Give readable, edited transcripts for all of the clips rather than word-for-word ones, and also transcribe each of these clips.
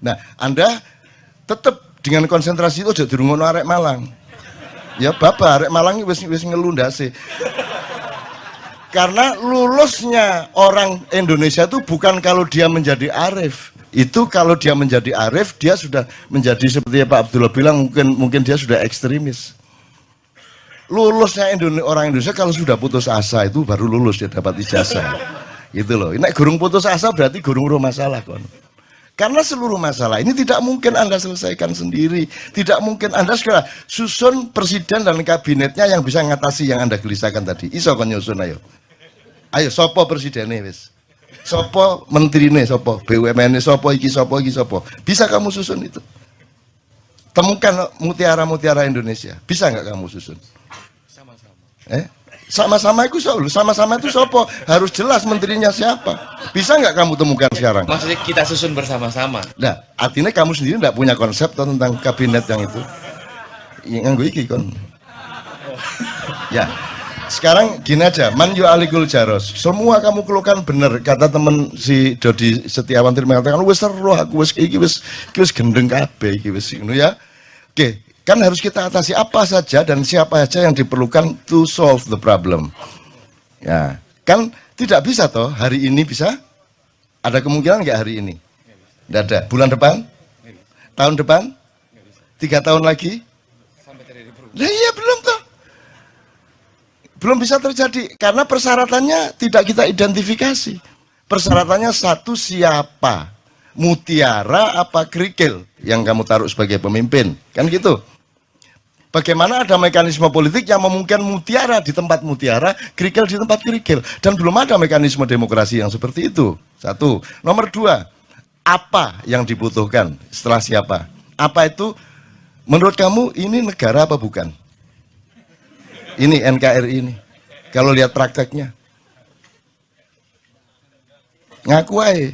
Nah, Anda tetap dengan konsentrasi itu aja dirungono arek Malang. Ya bapak arek Malang wis ngelundase. Karena lulusnya orang Indonesia itu bukan kalau dia menjadi arif. Itu kalau dia menjadi arif, dia sudah menjadi seperti Pak Abdullah bilang, mungkin dia sudah ekstremis. Lulusnya orang Indonesia kalau sudah putus asa itu baru lulus dia dapat ijazah. Gitu loh. Ini gurung putus asa berarti gurung masalah kon. Karena seluruh masalah ini tidak mungkin Anda selesaikan sendiri. Tidak mungkin Anda segera susun presiden dan kabinetnya yang bisa mengatasi yang Anda gelisahkan tadi. Iso kon nyusun ayo. Ayo sopo presidennya wis. Sopo menterine sopo, BUMN sopo iki sopo. Bisa kamu susun itu? Temukan mutiara-mutiara Indonesia. Bisa nggak kamu susun? Sama-sama. Sama-sama itu sopo, harus jelas menterinya siapa. Bisa nggak kamu temukan sekarang? Maksudnya kita susun bersama-sama. Nah, artinya kamu sendiri nggak punya konsep tentang kabinet yang itu. Yang gue iki kon. Ya, sekarang gini aja, man yu alikul jaros. Semua kamu keluhkan bener. Kata temen si Dodi Setiawan tadi mengatakan, wes seru aku wes iki wes gendeng kabeh iki wes ngono ya. Oke. Kan harus kita atasi apa saja dan siapa saja yang diperlukan to solve the problem. Ya, kan tidak bisa toh hari ini bisa? Ada kemungkinan nggak hari ini? Nggak ada. Bulan depan? Tahun depan? 3 tahun lagi? Nah, iya belum toh. Belum bisa terjadi karena persyaratannya tidak kita identifikasi. Persyaratannya satu siapa? Mutiara apa kerikil yang kamu taruh sebagai pemimpin? Kan gitu. Bagaimana ada mekanisme politik yang memungkinkan mutiara di tempat mutiara, kerikil di tempat kerikil. Dan belum ada mekanisme demokrasi yang seperti itu. Satu. Nomor 2, apa yang dibutuhkan setelah siapa? Apa itu? Menurut kamu ini negara apa bukan? Ini NKRI ini. Kalau lihat prakteknya. Ngaku aja.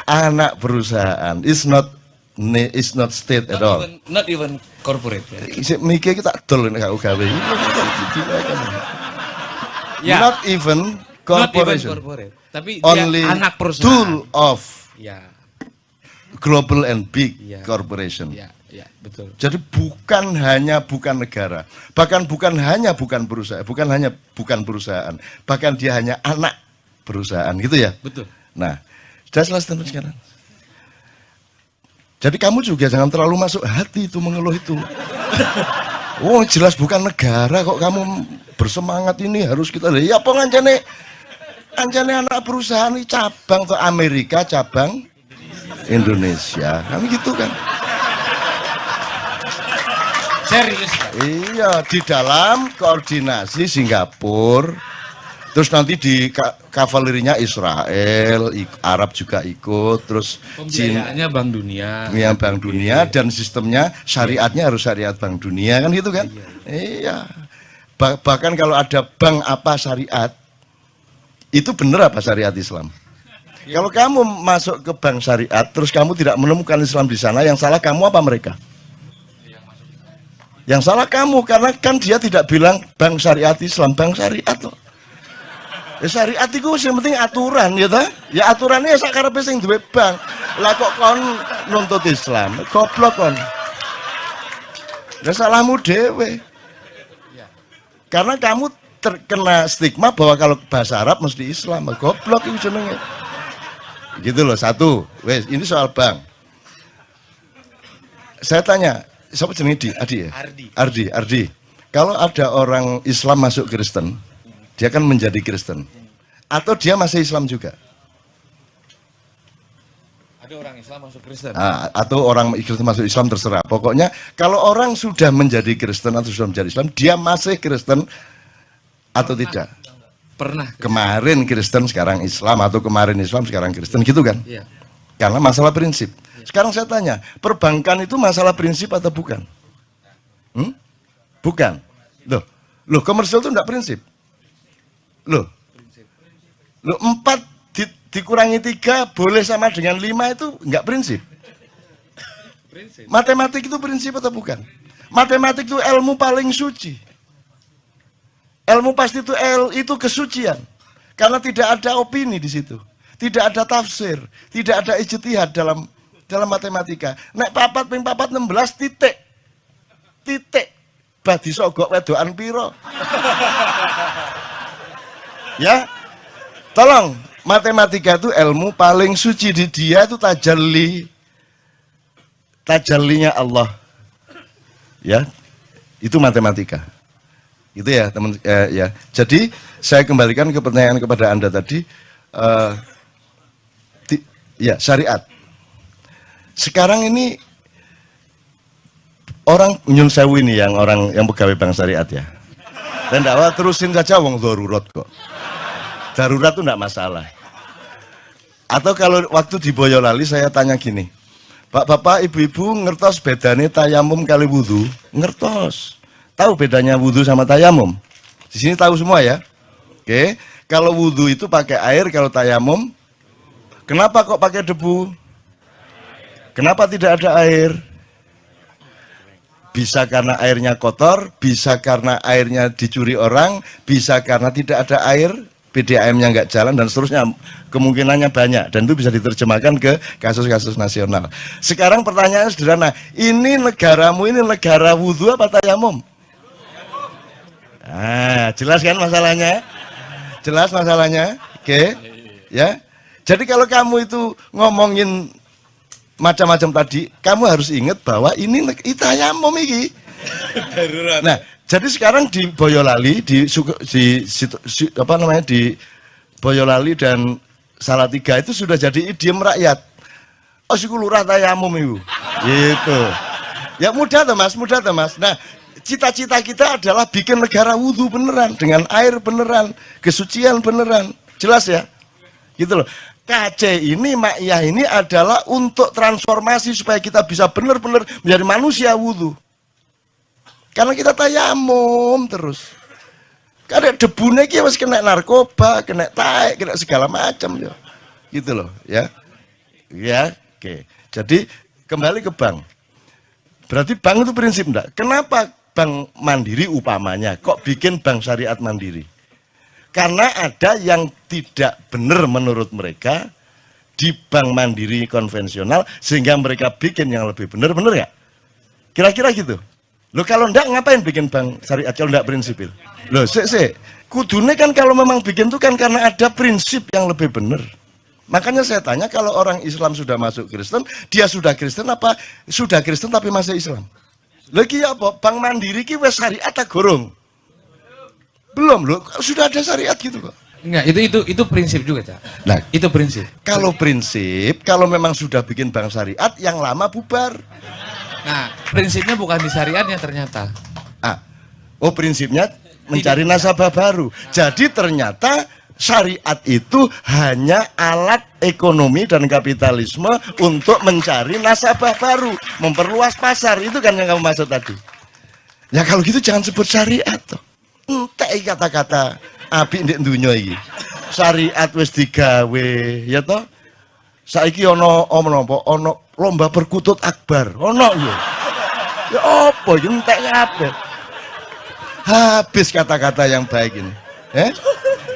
Anak perusahaan. It's not state at all. Not even corporate. Mikir kita dol nek gak gawe. Not even corporation. Tapi only dia anak perusahaan. Tool of global and big corporation. Ya, betul. Jadi bukan negara, bahkan bukan hanya bukan perusahaan, bahkan dia hanya anak perusahaan, gitu ya. Betul. Nah, sudah selesai sekarang. Jadi kamu juga jangan terlalu masuk hati itu mengeluh itu. Oh jelas bukan negara kok kamu bersemangat ini harus kita. Ya apa ngancane anak perusahaan ini cabang tuh Amerika cabang Indonesia, kan gitu kan. Serius? Iya, di dalam koordinasi Singapura, terus nanti di kavalerinya Israel, Arab juga ikut, terus pembiayaannya Bank Dunia. Ya, Bank Dunia dan sistemnya syariatnya harus syariat Bank Dunia kan gitu kan? Iya. Bahkan kalau ada bank apa syariat, itu benar apa syariat Islam? Kalau kamu masuk ke bank syariat, terus kamu tidak menemukan Islam di sana, yang salah kamu apa mereka? Yang salah kamu, karena kan dia tidak bilang bank syariat Islam, bank syariat loh. Ya, syariat itu yang penting aturan ya ta? Ya aturannya sakarepe sing duwe bank. Lah kok kon nuntut Islam? Goblok kon. Ya salahmu dhewe. Karena kamu terkena stigma bahwa kalau bahasa Arab mesti Islam. Goblok itu jenenge. Gitu loh, satu. Wes, ini soal bank. Saya tanya, siapa jenenge Adi ya? Ardi. Kalau ada orang Islam masuk Kristen, dia kan menjadi Kristen. Atau dia masih Islam juga? Ada orang Islam masuk Kristen. Atau orang Kristen masuk Islam terserah. Pokoknya kalau orang sudah menjadi Kristen atau sudah menjadi Islam, dia masih Kristen atau tidak? Pernah. Kemarin Kristen, sekarang Islam, atau kemarin Islam, sekarang Kristen, gitu kan? Iya. Karena masalah prinsip. Sekarang saya tanya, perbankan itu masalah prinsip atau bukan? Bukan. Loh, komersial itu enggak prinsip. Loh, 4 dikurangi 3 boleh sama dengan 5 itu enggak prinsip. Matematik itu prinsip atau bukan? Matematik itu ilmu paling suci. Ilmu pasti itu kesucian. Karena tidak ada opini di situ. Tidak ada tafsir, tidak ada ijtihad dalam matematika. Nek papat ping papat 16 titik. Titik. Bah disogok wedokan piro. Ya. Tolong, matematika itu ilmu paling suci di dia itu tajalli. Tajallinya Allah. Ya. Itu matematika. Itu ya, teman ya. Jadi saya kembalikan ke pertanyaan kepada Anda tadi. Ya, syariat. Sekarang ini orang nyun sewu ini yang pegawai bank syariat ya. Dan dakwah terusin saja wong darurat kok. Darurat itu enggak masalah. Atau kalau waktu di Boyolali saya tanya gini, Bapak, Ibu-ibu ngertos bedanya tayamum kali wudu? Ngertos. Tahu bedanya wudu sama tayamum? Di sini tahu semua ya. Oke. Kalau wudu itu pakai air, kalau tayamum kenapa kok pakai debu? Kenapa tidak ada air? Bisa karena airnya kotor, bisa karena airnya dicuri orang, bisa karena tidak ada air, PDAM-nya nggak jalan, dan seterusnya. Kemungkinannya banyak, dan itu bisa diterjemahkan ke kasus-kasus nasional. Sekarang pertanyaannya sederhana, ini negaramu ini negara wudu apa tayamum? Nah, jelas kan masalahnya? Jelas masalahnya? Oke. Ya. Jadi kalau kamu itu ngomongin macam-macam tadi, kamu harus ingat bahwa ini tayamum iki. Nah, jadi sekarang di Boyolali, di Boyolali dan Salatiga itu sudah jadi idiom rakyat. Oh, siku lurah tayamum itu. Gitu. Ya mudah tuh Mas, mudah tuh Mas. Nah, cita-cita kita adalah bikin negara wudu beneran, dengan air beneran, kesucian beneran. Jelas ya? Gitu loh. KC ini, Maiyah ini adalah untuk transformasi supaya kita bisa benar-benar menjadi manusia wudu. Karena kita tayamum terus. Karena debunya kita masih kena narkoba, kena tai, kena segala macam ya. Gitu loh, ya. Ya, oke. Jadi kembali ke bank. Berarti bank itu prinsip enggak? Kenapa bank mandiri upamanya kok bikin bank syariat mandiri? Karena ada yang tidak benar menurut mereka di bank mandiri konvensional sehingga mereka bikin yang lebih benar ya? Kira-kira gitu. Loh kalau enggak ngapain bikin bank syariat kalau enggak prinsipil? Loh kudune kan kalau memang bikin itu kan karena ada prinsip yang lebih benar. Makanya saya tanya kalau orang Islam sudah masuk Kristen, dia sudah Kristen apa sudah Kristen tapi masih Islam? Lagi apa? Bank mandiri ki wis syariat ta gorong? Belum loh, sudah ada syariat gitu kok. Enggak, itu prinsip juga, Cak. Nah, itu prinsip. Kalau prinsip, kalau memang sudah bikin bank syariat, yang lama bubar. Nah, prinsipnya bukan di syariatnya ternyata. Oh prinsipnya mencari nasabah baru. Jadi ternyata syariat itu hanya alat ekonomi dan kapitalisme untuk mencari nasabah baru, memperluas pasar. Itu kan yang kamu maksud tadi. Ya kalau gitu jangan sebut syariat toh. Entek kata-kata apik ndek donya iki. Syariat wis digawe, ya toh. Saiki ana lomba perkutut akbar. Ono yo. Ya apa iki entek kabeh. Habis kata-kata yang baik ini.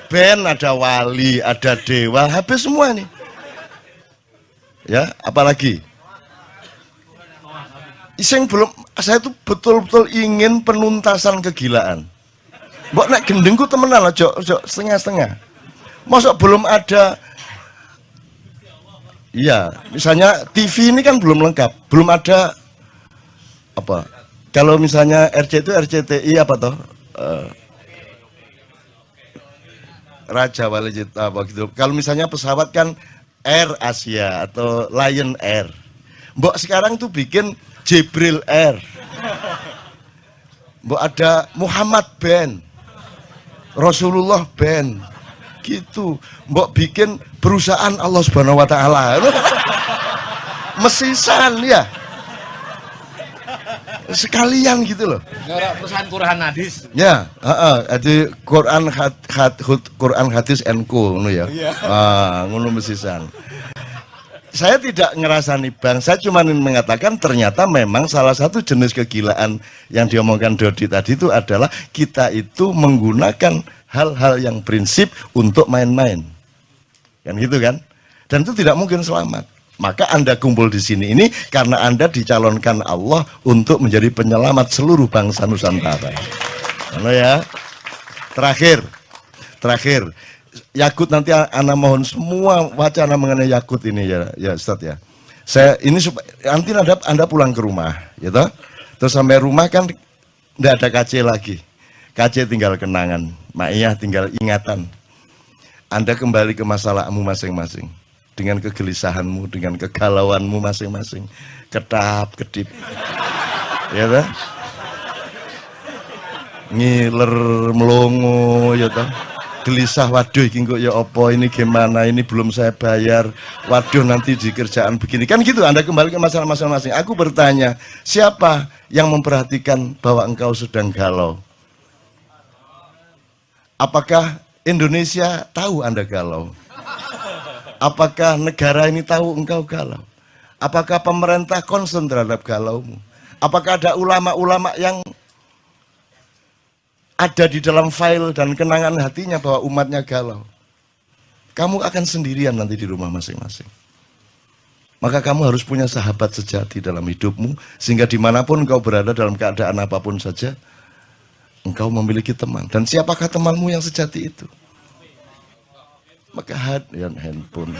Ben ada wali, ada dewa, habis semua nih. Ya, apalagi? Saya tuh betul-betul ingin penuntasan kegilaan. Mbok nek gendengku temenan aja setengah-setengah. Masa belum ada. Iya, misalnya TV ini kan belum lengkap, belum ada apa? Kalau misalnya RC itu RCTI apa toh? Raja Wali Cita apa gitu. Kalau misalnya pesawat kan Air Asia atau Lion Air. Mbok sekarang tuh bikin Jibril Air. Mbok ada Muhammad Band. Rasulullah Band. Gitu. Mbok bikin perusahaan Allah Subhanahu wa taala. Mesisan ya. Sekalian gitu loh. Perusahaan Quran hadis. Ya, ada Quran hadis NQ ngono ya. Ngono mesisan. Saya tidak ngerasani bang, saya cuma mengatakan ternyata memang salah satu jenis kegilaan yang diomongkan Dodi tadi itu adalah kita itu menggunakan hal-hal yang prinsip untuk main-main. Kan gitu kan? Dan itu tidak mungkin selamat. Maka Anda kumpul di sini ini karena Anda dicalonkan Allah untuk menjadi penyelamat seluruh bangsa Nusantara. Halo ya. Terakhir, Yakut nanti Ana mohon semua wacana mengenai Yakut ini ya Ustadz ya. Saya ini nanti Anda pulang ke rumah, ya toh? Terus sampai rumah kan tidak ada KC lagi. KC tinggal kenangan, Maiyah tinggal ingatan. Anda kembali ke masalahmu masing-masing dengan kegelisahanmu, dengan kegalauanmu masing-masing, ketap-ketip, ya toh? Ngiler melongo ya toh, gelisah, waduh iki kok ya apa, ini gimana, ini belum saya bayar, waduh nanti di kerjaan begini, kan gitu. Anda kembali ke masalah masing-masing. Aku bertanya, siapa yang memperhatikan bahwa engkau sedang galau? Apakah Indonesia tahu Anda galau? Apakah negara ini tahu engkau galau? Apakah pemerintah concern terhadap galaumu? Apakah ada ulama-ulama yang ada di dalam file dan kenangan hatinya bahwa umatnya galau? Kamu akan sendirian nanti di rumah masing-masing. Maka kamu harus punya sahabat sejati dalam hidupmu, sehingga dimanapun engkau berada dalam keadaan apapun saja, engkau memiliki teman. Dan siapakah temanmu yang sejati itu? Maka handphone.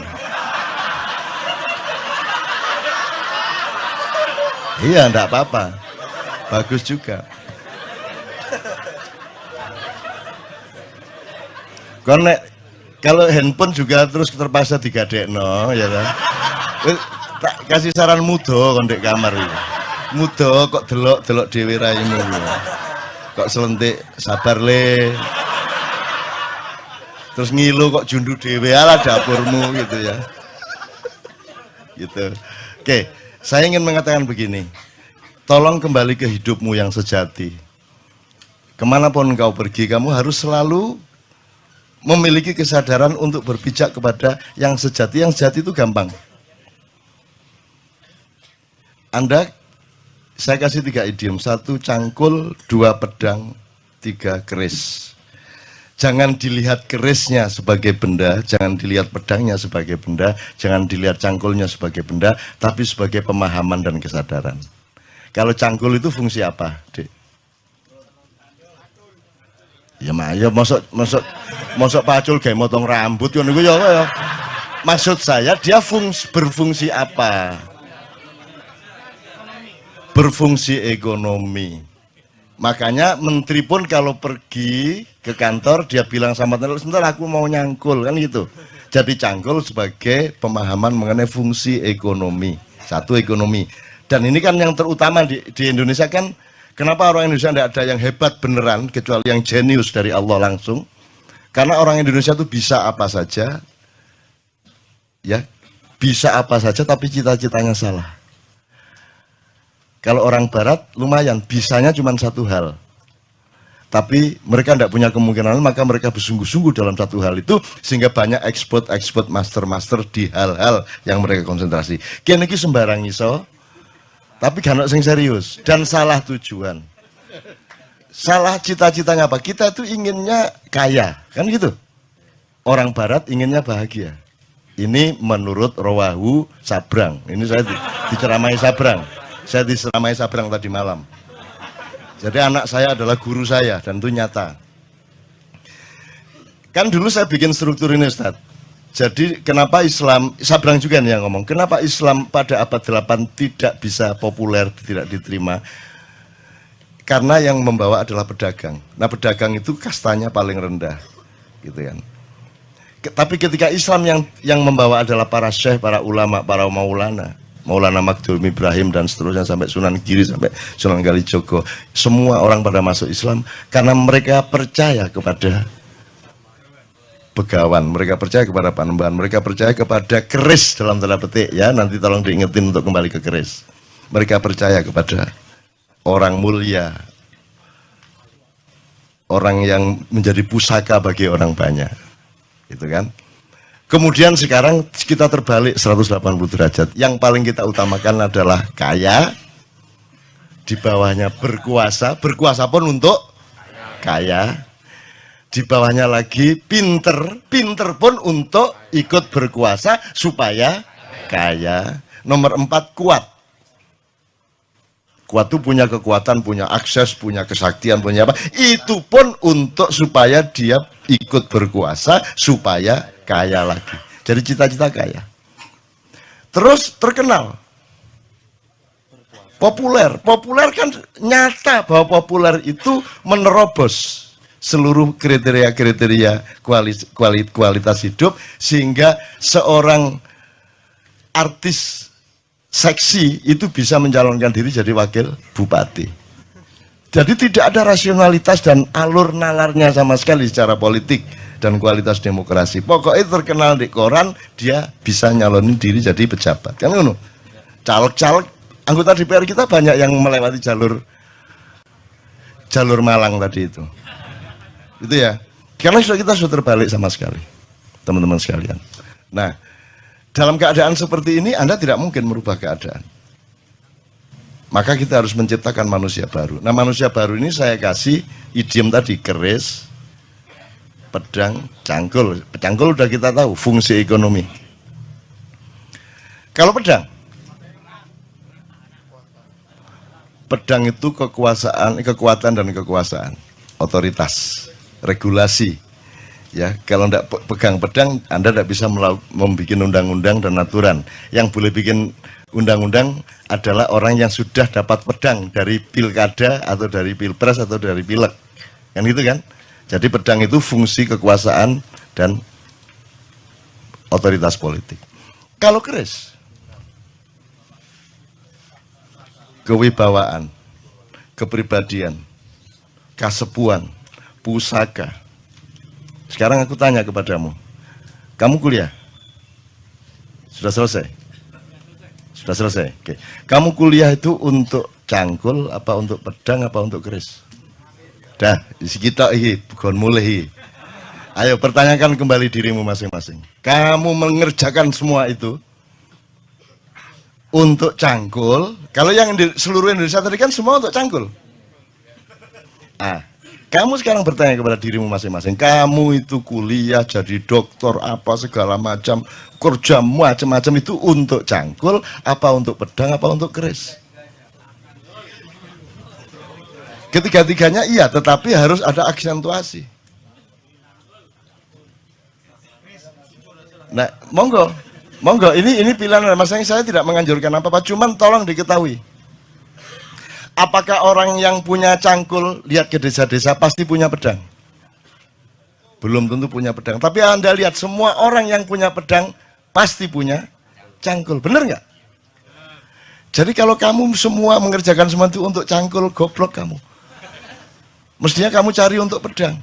Iya, enggak apa-apa. Bagus juga. Karena kalau handphone juga terus terpaksa digadekno, ya kan? Tak kasih saran mudo kon ndek kamar iki. Mudo kok delok dhewe raimu. Kok selentik sabar le. Terus ngilu kok jundu dhewe ala dapurmu gitu ya. Gitu. Oke, saya ingin mengatakan begini. Tolong kembali ke hidupmu yang sejati. Kemanapun engkau pergi, kamu harus selalu memiliki kesadaran untuk berpijak kepada yang sejati. Yang sejati itu gampang. Saya kasih 3 idiom. 1 cangkul, 2 pedang, 3 keris. Jangan dilihat kerisnya sebagai benda, jangan dilihat pedangnya sebagai benda, jangan dilihat cangkulnya sebagai benda, tapi sebagai pemahaman dan kesadaran. Kalau cangkul itu fungsi apa, Dek? Ya masuk pacul kayak motong rambut kan itu ya. Maksud saya dia berfungsi apa? Berfungsi ekonomi. Makanya menteri pun kalau pergi ke kantor dia bilang sama tenaga, sebentar aku mau nyangkul, kan gitu. Jadi cangkul sebagai pemahaman mengenai fungsi ekonomi. 1 ekonomi. Dan ini kan yang terutama di Indonesia kan. Kenapa orang Indonesia tidak ada yang hebat beneran, kecuali yang jenius dari Allah langsung? Karena orang Indonesia itu bisa apa saja, ya, bisa apa saja, tapi cita-citanya salah. Kalau orang Barat lumayan, bisanya cuma 1 hal, tapi mereka tidak punya kemungkinan, maka mereka bersungguh-sungguh dalam 1 hal itu, sehingga banyak ekspor, master di hal-hal yang mereka konsentrasi. Kini sembarang iso. Tapi gak sing serius dan salah tujuan. Salah cita-citanya apa? Kita tuh inginnya kaya, kan gitu. Orang Barat inginnya bahagia. Ini menurut Rawahu Sabrang. Ini saya diceramai Sabrang. Saya diceramai Sabrang tadi malam. Jadi anak saya adalah guru saya dan itu nyata. Kan dulu saya bikin struktur ini, Ustadz. Jadi kenapa Islam, Sabrang juga nih yang ngomong, kenapa Islam pada abad 8 tidak bisa populer, tidak diterima? Karena yang membawa adalah pedagang. Nah, pedagang itu kastanya paling rendah, gitu kan. Tapi ketika Islam yang membawa adalah para syekh, para ulama, para maulana, Maulana Magdum Ibrahim dan seterusnya sampai Sunan Giri, sampai Sunan Kalijogo, semua orang pada masuk Islam karena mereka percaya kepada begawan, mereka percaya kepada panembahan, mereka percaya kepada keris dalam tanda petik ya, nanti tolong diingetin untuk kembali ke keris. Mereka percaya kepada orang mulia, orang yang menjadi pusaka bagi orang banyak, gitu kan. Kemudian sekarang kita terbalik 180 derajat. Yang paling kita utamakan adalah kaya, di bawahnya berkuasa, berkuasa pun untuk kaya. di bawahnya lagi pinter, pinter pun untuk ikut berkuasa supaya kaya. Nomor 4 kuat. Kuat itu punya kekuatan, punya akses, punya kesaktian, punya apa. Itu pun untuk supaya dia ikut berkuasa supaya kaya lagi. Jadi cita-cita kaya. Terus terkenal. Populer. Populer kan nyata bahwa populer itu menerobos seluruh kriteria-kriteria kualitas hidup, sehingga seorang artis seksi itu bisa mencalonkan diri jadi wakil bupati. Jadi tidak ada rasionalitas dan alur nalarnya sama sekali secara politik dan kualitas demokrasi. Pokoknya terkenal di koran, dia bisa nyalonin diri jadi pejabat. Kan ngono. Caleg-caleg anggota DPR kita banyak yang melewati jalur Malang tadi itu. Itu ya, karena kita sudah terbalik sama sekali, teman-teman sekalian. Nah, dalam keadaan seperti ini Anda tidak mungkin merubah keadaan. Maka kita harus menciptakan manusia baru. Nah, manusia baru ini saya kasih idiom tadi, keris, pedang, cangkul. Cangkul udah kita tahu fungsi ekonomi. Kalau pedang itu kekuatan dan kekuasaan, otoritas, regulasi. Ya, kalau tidak pegang pedang, Anda tidak bisa membuat undang-undang dan aturan. Yang boleh bikin undang-undang adalah orang yang sudah dapat pedang dari pilkada atau dari pilpres atau dari pileg. Kan gitu kan? Jadi pedang itu fungsi kekuasaan dan otoritas politik. Kalau keris, kewibawaan, kepribadian, kasepuan, pusaka. Sekarang aku tanya kepadamu, kamu kuliah? Sudah selesai? Sudah selesai? Oke. Kamu kuliah itu untuk cangkul, apa untuk pedang, apa untuk keris? Dah, kita bukan mulai. Ayo pertanyakan kembali dirimu masing-masing. Kamu mengerjakan semua itu untuk cangkul. Kalau yang di seluruh Indonesia tadi kan semua untuk cangkul. Kamu sekarang bertanya kepada dirimu masing-masing, kamu itu kuliah jadi dokter apa segala macam, kerja macam-macam itu untuk cangkul, apa untuk pedang, apa untuk keris? Ketiga-tiganya iya, tetapi harus ada aksentuasi. Nah, monggo, ini pilihan masing-masing. Saya tidak menganjurkan apa-apa, cuman tolong diketahui. Apakah orang yang punya cangkul lihat ke desa-desa pasti punya pedang? Belum tentu punya pedang. Tapi Anda lihat semua orang yang punya pedang pasti punya cangkul. Benar nggak? Jadi kalau kamu semua mengerjakan semua itu untuk cangkul, goblok kamu. Mestinya kamu cari untuk pedang.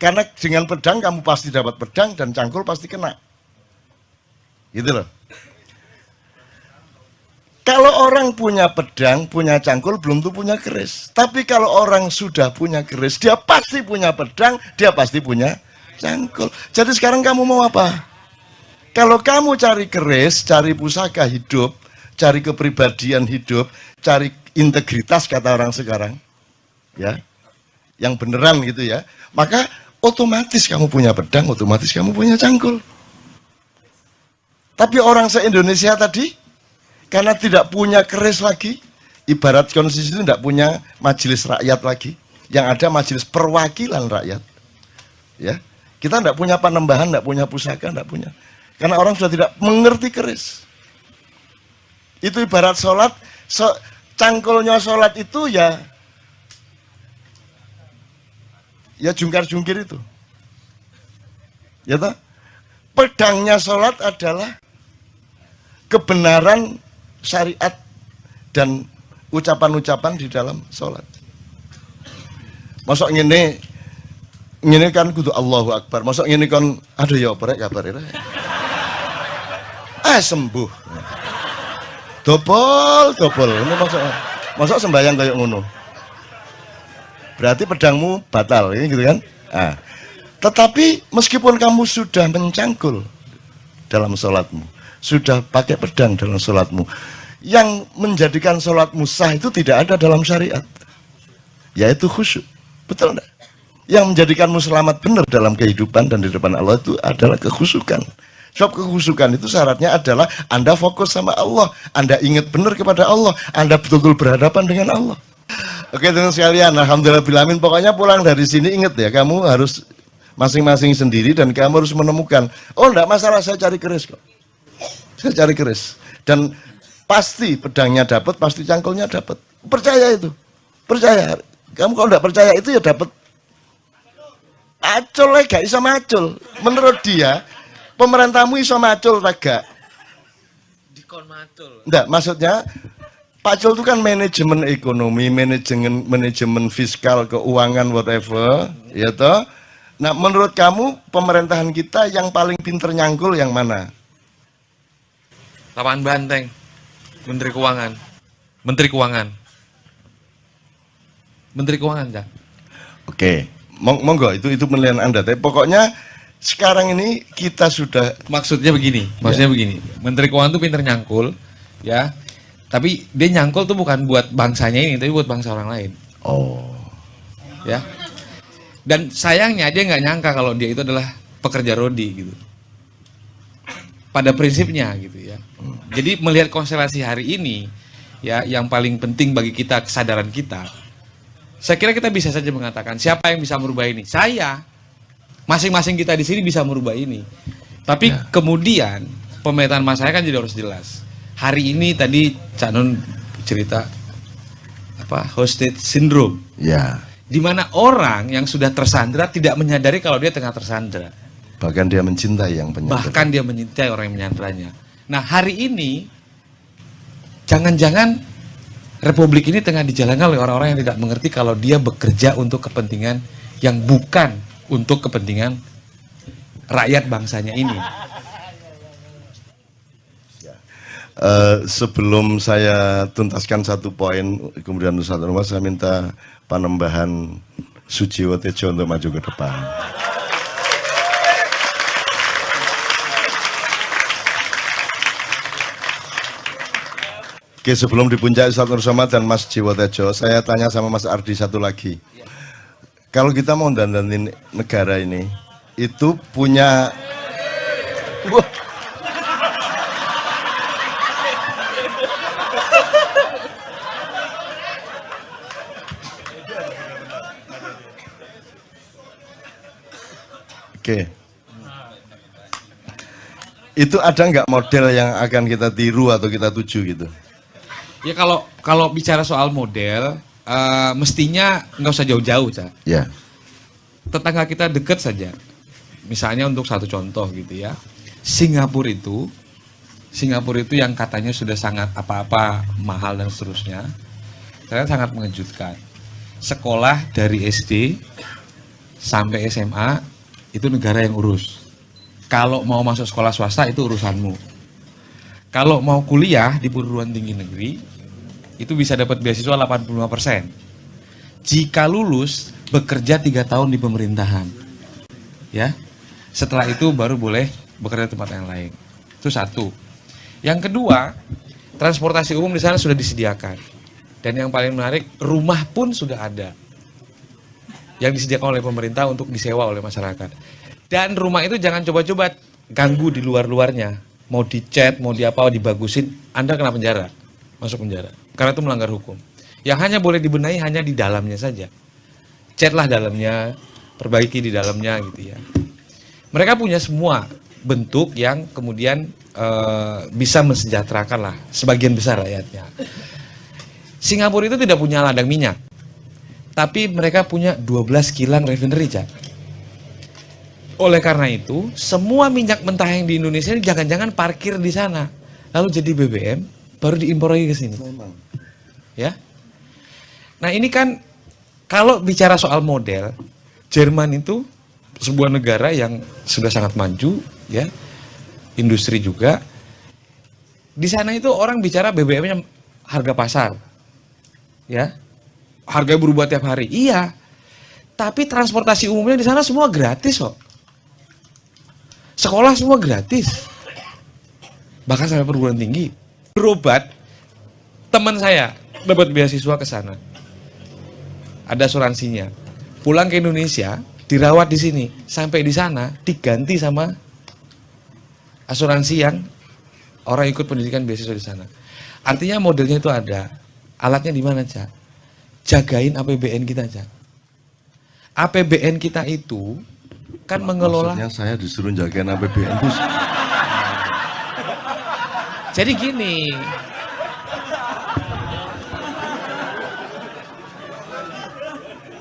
Karena dengan pedang kamu pasti dapat pedang dan cangkul pasti kena. Gitu loh. Kalau orang punya pedang, punya cangkul, belum tentu punya keris. Tapi kalau orang sudah punya keris, dia pasti punya pedang, dia pasti punya cangkul. Jadi sekarang kamu mau apa? Kalau kamu cari keris, cari pusaka hidup, cari kepribadian hidup, cari integritas kata orang sekarang, ya, yang beneran gitu ya, maka otomatis kamu punya pedang, otomatis kamu punya cangkul. Tapi orang se-Indonesia tadi, karena tidak punya keris lagi, ibarat konstitusi itu tidak punya majelis rakyat lagi, yang ada majelis perwakilan rakyat. Ya, kita tidak punya panembahan, tidak punya pusaka, tidak punya. Karena orang sudah tidak mengerti keris. Itu ibarat sholat, cangkulnya sholat itu ya jungkar-jungkir itu. Ya toh? Pedangnya sholat adalah kebenaran syariat dan ucapan-ucapan di dalam sholat. Masuk ini kan kudu Allahu Akbar. Masuk ini kan aduh ya oprek kabar ini. Sembuh. Dobol. Ini masuk sembahyang kayak ngono. Berarti pedangmu batal, ini gitu kan? Tetapi meskipun kamu sudah mencangkul dalam sholatmu, sudah pakai pedang dalam sholatmu, yang menjadikan sholatmu sah itu tidak ada dalam syariat, yaitu khusyuk. Betul enggak? Yang menjadikanmu selamat benar dalam kehidupan dan di depan Allah itu adalah kekhusukan. Sebab kekhusukan itu syaratnya adalah Anda fokus sama Allah, Anda ingat benar kepada Allah, Anda betul-betul berhadapan dengan Allah. Oke teman sekalian, alhamdulillah bilamin. Pokoknya pulang dari sini ingat ya, kamu harus masing-masing sendiri dan kamu harus menemukan, oh enggak masalah, saya cari keris kok. Saya cari keris. Dan pasti pedangnya dapat, pasti cangkulnya dapat. Percaya itu. Percaya. Kamu kalau enggak percaya itu ya dapat. Acul lah, gak iso macul. Menurut dia, pemerintahmu iso macul tak gak? Dikon macul. Enggak, maksudnya Pacul itu kan manajemen ekonomi, manajemen fiskal, keuangan, whatever, ya toh. Nah, menurut kamu pemerintahan kita yang paling pinter nyangkul yang mana? Lapangan Banteng. Menteri Keuangan. Menteri Keuangan. Menteri Keuangan, Cak. Oke, monggo itu penilaian Anda. Tapi pokoknya sekarang ini kita sudah Maksudnya begini, Menteri Keuangan tuh pinter nyangkul, ya. Tapi dia nyangkul tuh bukan buat bangsanya ini, tapi buat bangsa orang lain. oh. Ya. Dan sayangnya dia nggak nyangka kalau dia itu adalah pekerja rodi gitu. Pada prinsipnya gitu ya. Jadi melihat konstelasi hari ini, ya, yang paling penting bagi kita kesadaran kita. Saya kira kita bisa saja mengatakan siapa yang bisa merubah ini? Saya. Masing-masing kita di sini bisa merubah ini. Tapi kemudian pemetaan masalahnya kan jadi harus jelas. Hari ini tadi Cak Nun cerita apa hostage syndrome. Ya. Di mana orang yang sudah tersandra tidak menyadari kalau dia tengah tersandra. Bahkan dia mencintai yang penyandera. Bahkan dia mencintai orang yang menyandranya. Nah, hari ini jangan-jangan Republik ini tengah dijalankan oleh orang-orang yang tidak mengerti kalau dia bekerja untuk kepentingan yang bukan untuk kepentingan rakyat bangsanya ini. Sebelum saya tuntaskan satu poin, kemudian Ustaz Anwar, saya minta Panembahan Sujiwo Tejo untuk maju ke depan. Oke, sebelum di puncak Ustaz Nur Somad dan Mas Jiwo Tejo, saya tanya sama Mas Ardi satu lagi. Kalau kita mau dandanin negara ini, itu punya... Oke. Itu ada nggak model yang akan kita tiru atau kita tuju gitu? Ya kalau bicara soal model, mestinya nggak usah jauh-jauh, Cak. Ya. Tetangga kita deket saja. Misalnya untuk satu contoh gitu ya. Singapura itu yang katanya sudah sangat apa-apa mahal dan seterusnya. Ternyata sangat mengejutkan. Sekolah dari SD sampai SMA itu negara yang urus. Kalau mau masuk sekolah swasta itu urusanmu. Kalau mau kuliah di perguruan tinggi negeri itu bisa dapat beasiswa 85%. Jika lulus bekerja 3 tahun di pemerintahan. Ya. Setelah itu baru boleh bekerja di tempat yang lain. Itu satu. Yang kedua, transportasi umum di sana sudah disediakan. Dan yang paling menarik, rumah pun sudah ada. Yang disediakan oleh pemerintah untuk disewa oleh masyarakat. Dan rumah itu jangan coba-coba ganggu di luar-luarnya. Mau dicat, mau diapa, dibagusin, Anda kena penjara. Masuk penjara. Karena itu melanggar hukum. Yang hanya boleh dibenahi hanya di dalamnya saja. Catlah dalamnya, perbaiki di dalamnya gitu ya. Mereka punya semua bentuk yang kemudian bisa mensejahterakan lah sebagian besar rakyatnya. Singapura itu tidak punya ladang minyak. Tapi mereka punya 12 kilang refinery, Cak. Oleh karena itu, semua minyak mentah yang di Indonesia ini jangan-jangan parkir di sana. Lalu jadi BBM, baru diimpor lagi ke sini. Ya. Nah, ini kan kalau bicara soal model, Jerman itu sebuah negara yang sudah sangat maju, ya. Industri juga. Di sana itu orang bicara BBM-nya harga pasar. Ya. Harga berubah tiap hari. Iya. Tapi transportasi umumnya di sana semua gratis kok. Sekolah semua gratis. Bahkan sampai perguruan tinggi. Berobat, teman saya dapat beasiswa ke sana. Ada asuransinya. pulang ke Indonesia, dirawat di sini, sampai di sana diganti sama asuransi yang orang ikut pendidikan beasiswa di sana. Artinya modelnya itu ada. Alatnya di mana, Cak? Jagain APBN kita, Cak. APBN kita itu kan mengelola. Maksudnya saya disuruh jagain APBN itu. Jadi gini.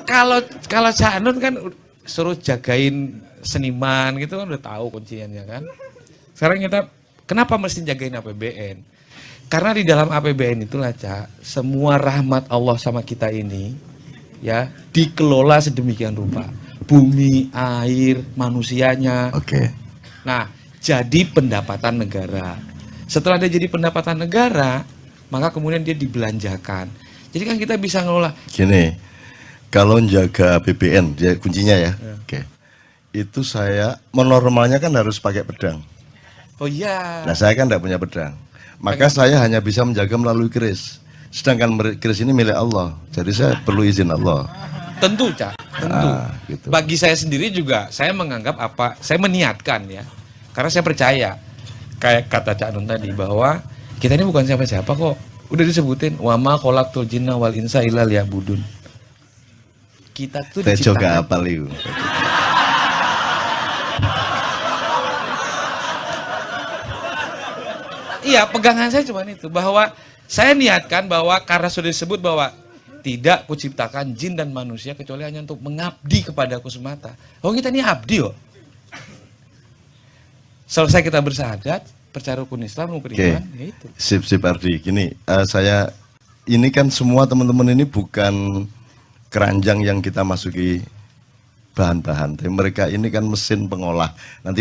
Kalau Cak Nun kan suruh jagain seniman gitu kan udah tahu kunciannya kan. Sekarang kita kenapa mesti jagain APBN? Karena di dalam APBN itulah, Cak, semua rahmat Allah sama kita ini ya dikelola sedemikian rupa. Bumi, air, manusianya. Oke. Nah, jadi pendapatan negara. Setelah dia jadi pendapatan negara, maka kemudian dia dibelanjakan. Jadi kan kita bisa ngelola. Gini, kalau jaga APBN, dia kuncinya ya. Oke. Itu saya menormalnya kan harus pakai pedang. Oh iya. Nah, saya kan tidak punya pedang. Maka saya hanya bisa menjaga melalui keris. Sedangkan keris ini milik Allah. Jadi saya perlu izin Allah. Tentu, Cak. Tentu. Gitu. Bagi saya sendiri juga, saya menganggap saya meniatkan ya. Karena saya percaya, kayak kata Cak Nun tadi, bahwa kita ini bukan siapa-siapa kok. Udah disebutin, wa ma khalaqtul jinna wal insa illa liya'budun. Kita tuh Tejo diciptakan. gak apal itu. Iya, pegangan saya cuma itu, bahwa saya niatkan bahwa karena sudah disebut bahwa tidak kuciptakan jin dan manusia kecuali hanya untuk mengabdi kepadaku semata. Oh, kita ini abdi loh. Selesai kita bersahadat, percaya rukun Islam, rukun iman, ya itu. Sip Ardi. Gini, saya ini kan semua teman-teman ini bukan keranjang yang kita masuki bahan-bahan. Mereka ini kan mesin pengolah. Nanti